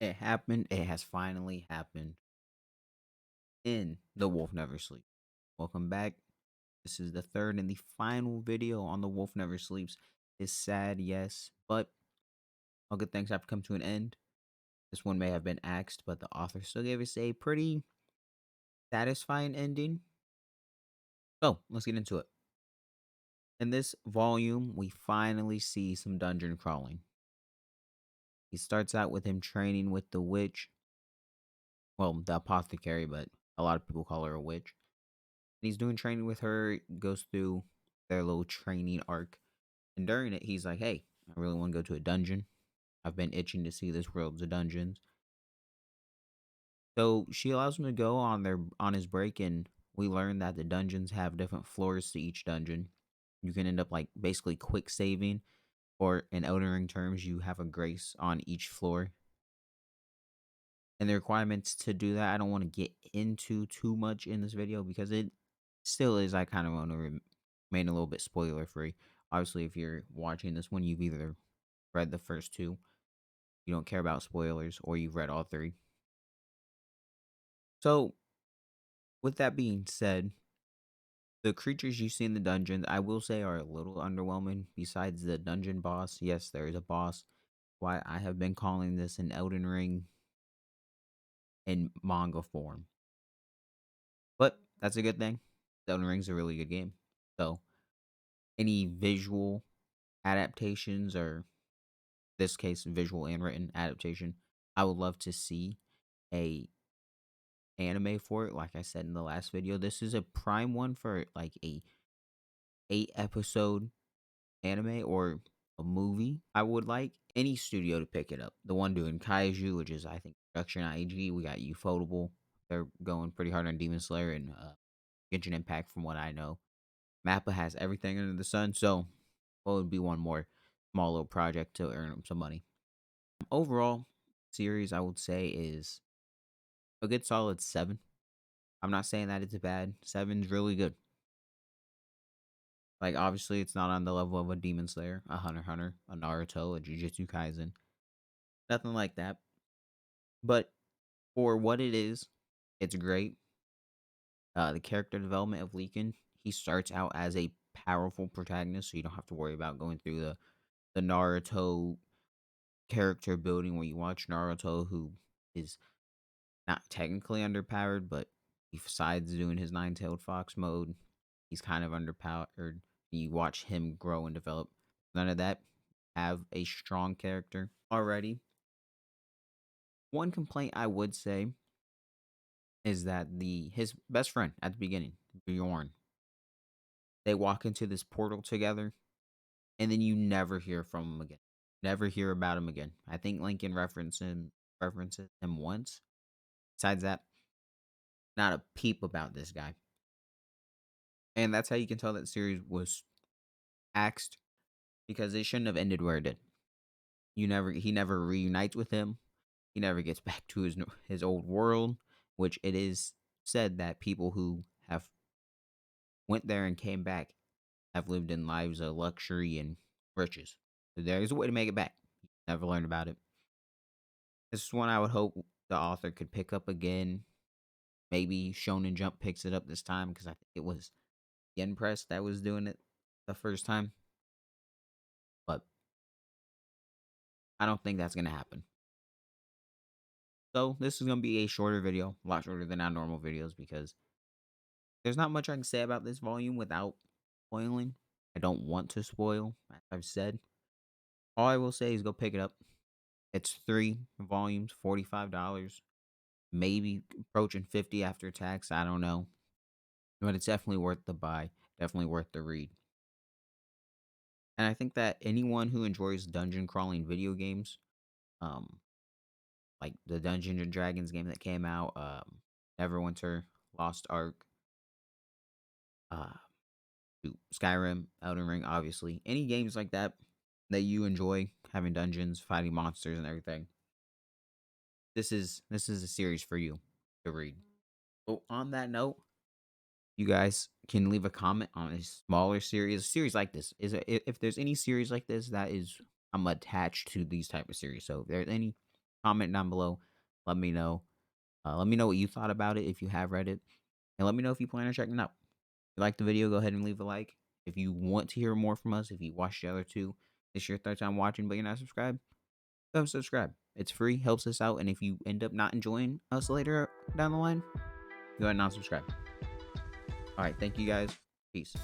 It happened. It has finally happened in The Wolf Never Sleeps. Welcome back. This is the third and the final video on The Wolf Never Sleeps. It's sad, yes, but all good things have to come to an end. This one may have been axed, but the author still gave us a pretty satisfying ending. So let's get into it. In this volume, we finally see some dungeon crawling. He starts out with him training with the witch. Well, the apothecary, but a lot of people call her a witch. He's doing training with her, goes through their little training arc. And during it, he's like, hey, I really want to go to a dungeon. I've been itching to see this world's of dungeons. So she allows him to go on his break, and we learn that the dungeons have different floors to each dungeon. You can end up like basically quick saving, or in Elden Ring terms, you have a grace on each floor. And the requirements to do that, I don't want to get into too much in this video because it still is. I kind of want to remain a little bit spoiler free. Obviously, if you're watching this one, you've either read the first two, you don't care about spoilers, or you've read all three. So, with that being said, the creatures you see in the dungeons, I will say, are a little underwhelming. Besides the dungeon boss, yes, there is a boss. Why I have been calling this an Elden Ring in manga form. But that's a good thing. Elden Ring's a really good game. So, any visual adaptations, or this case, visual and written adaptation, I would love to see a anime for it. Like I said in the last video, this is a prime one for like a 8 episode anime or a movie. I would like any studio to pick it up. The one doing Kaiju, which is I think Production IG. We got Ufotable. They're going pretty hard on Demon Slayer and Genshin Impact, from what I know. Mappa has everything under the sun, so what would be one more small little project to earn them some money. Overall, series I would say is a good solid 7. I'm not saying that it's bad. 7's really good. Like, obviously, it's not on the level of a Demon Slayer, a Hunter x Hunter, a Naruto, a Jujutsu Kaisen. Nothing like that. But for what it is, it's great. The character development of Leakin, he starts out as a powerful protagonist, so you don't have to worry about going through the Naruto character building where you watch Naruto, who is not technically underpowered, but besides doing his nine-tailed fox mode, he's kind of underpowered. You watch him grow and develop. None of that. Have a strong character already. One complaint I would say is that his best friend at the beginning, Bjorn, they walk into this portal together, and then you never hear from him again. Never hear about him again. I think Lincoln references him once. Besides that, not a peep about this guy. And that's how you can tell that the series was axed, because it shouldn't have ended where it did. He never reunites with him. He never gets back to his old world, which it is said that people who have went there and came back have lived in lives of luxury and riches. So there is a way to make it back. Never learned about it. This is one I would hope the author could pick up again. Maybe Shonen Jump picks it up this time, because I think it was Yen Press that was doing it the first time. But I don't think that's going to happen. So this is going to be a shorter video, a lot shorter than our normal videos, because there's not much I can say about this volume without spoiling. I don't want to spoil, as I've said. All I will say is go pick it up. It's 3 volumes, $45, maybe approaching 50 after tax. I don't know, but it's definitely worth the buy. Definitely worth the read. And I think that anyone who enjoys dungeon crawling video games, um, like the Dungeons and Dragons game that came out, Neverwinter, Lost Ark, uh, Skyrim, Elden Ring, obviously. Any games like that that you enjoy, having dungeons, fighting monsters, and everything. This is a series for you to read. So on that note, you guys can leave a comment on a smaller series. A series like this if there's any series like this that is I'm attached to these type of series. So if there's any, Comment down below. Let me know. Let me know what you thought about it if you have read it, and let me know if you plan on checking it out. If you like the video, go ahead and leave a like. If you want to hear more from us, if you watched the other two, this is your third time watching but you're not subscribed, go subscribe. It's free, helps us out, and if you end up not enjoying us later down the line, go ahead and unsubscribe. All right, thank you guys. Peace.